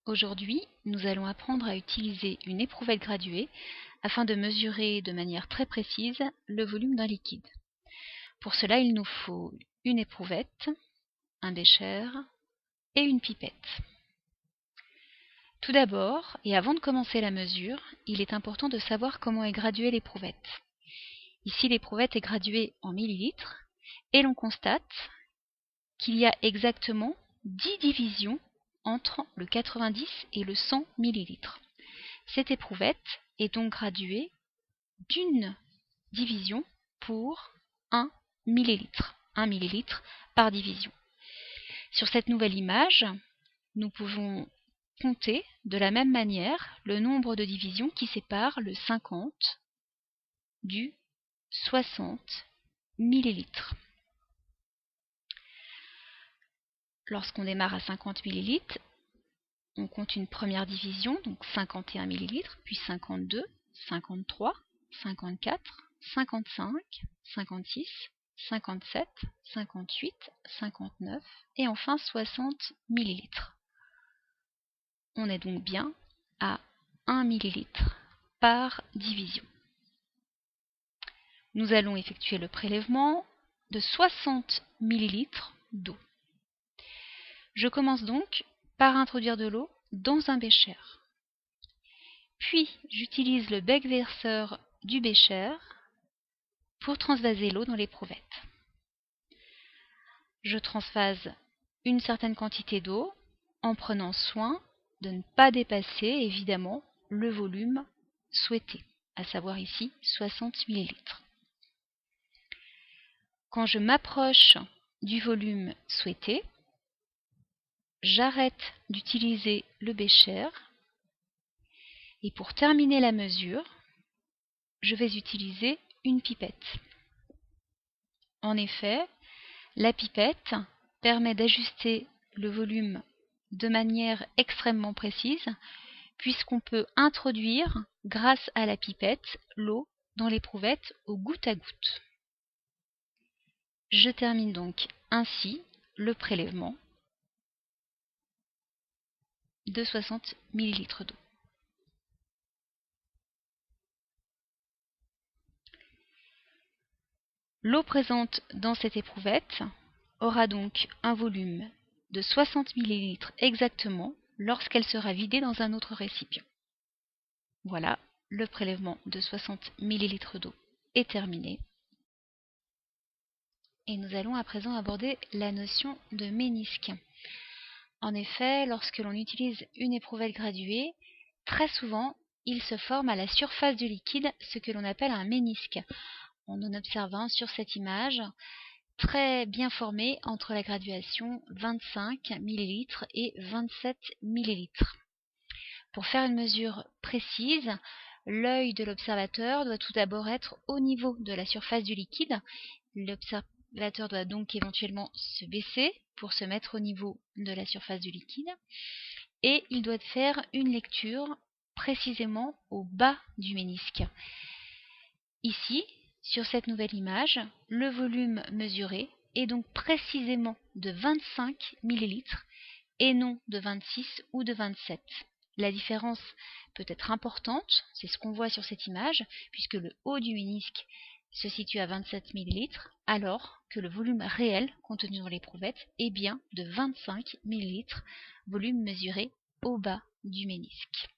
Aujourd'hui, nous allons apprendre à utiliser une éprouvette graduée afin de mesurer de manière très précise le volume d'un liquide. Pour cela, il nous faut une éprouvette, un bécher et une pipette. Tout d'abord, et avant de commencer la mesure, il est important de savoir comment est graduée l'éprouvette. Ici, l'éprouvette est graduée en millilitres et l'on constate qu'il y a exactement 10 divisions entre le 90 et le 100 ml. Cette éprouvette est donc graduée d'une division pour 1 ml. 1 ml par division. Sur cette nouvelle image, nous pouvons compter de la même manière le nombre de divisions qui séparent le 50 du 60 ml. Lorsqu'on démarre à 50 ml, on compte une première division, donc 51 ml, puis 52, 53, 54, 55, 56, 57, 58, 59 et enfin 60 ml. On est donc bien à 1 ml par division. Nous allons effectuer le prélèvement de 60 ml d'eau. Je commence donc par introduire de l'eau dans un bécher. Puis j'utilise le bec verseur du bécher pour transvaser l'eau dans l'éprouvette. Je transvase une certaine quantité d'eau en prenant soin de ne pas dépasser évidemment le volume souhaité, à savoir ici 60 ml. Quand je m'approche du volume souhaité, j'arrête d'utiliser le bécher et pour terminer la mesure, je vais utiliser une pipette. En effet, la pipette permet d'ajuster le volume de manière extrêmement précise puisqu'on peut introduire, grâce à la pipette, l'eau dans l'éprouvette au goutte à goutte. Je termine donc ainsi le prélèvement de 60 ml d'eau. L'eau présente dans cette éprouvette aura donc un volume de 60 ml exactement lorsqu'elle sera vidée dans un autre récipient. Voilà, le prélèvement de 60 ml d'eau est terminé. Et nous allons à présent aborder la notion de ménisque. En effet, lorsque l'on utilise une éprouvette graduée, très souvent, il se forme à la surface du liquide ce que l'on appelle un ménisque. On en observe un sur cette image, très bien formé entre la graduation 25 ml et 27 ml. Pour faire une mesure précise, l'œil de l'observateur doit tout d'abord être au niveau de la surface du liquide. L'observateur doit donc éventuellement se baisser pour se mettre au niveau de la surface du liquide et il doit faire une lecture précisément au bas du ménisque. Ici, sur cette nouvelle image, le volume mesuré est donc précisément de 25 ml et non de 26 ou de 27. La différence peut être importante, c'est ce qu'on voit sur cette image, puisque le haut du ménisque se situe à 27 ml, alors que le volume réel contenu dans l'éprouvette est bien de 25 ml, volume mesuré au bas du ménisque.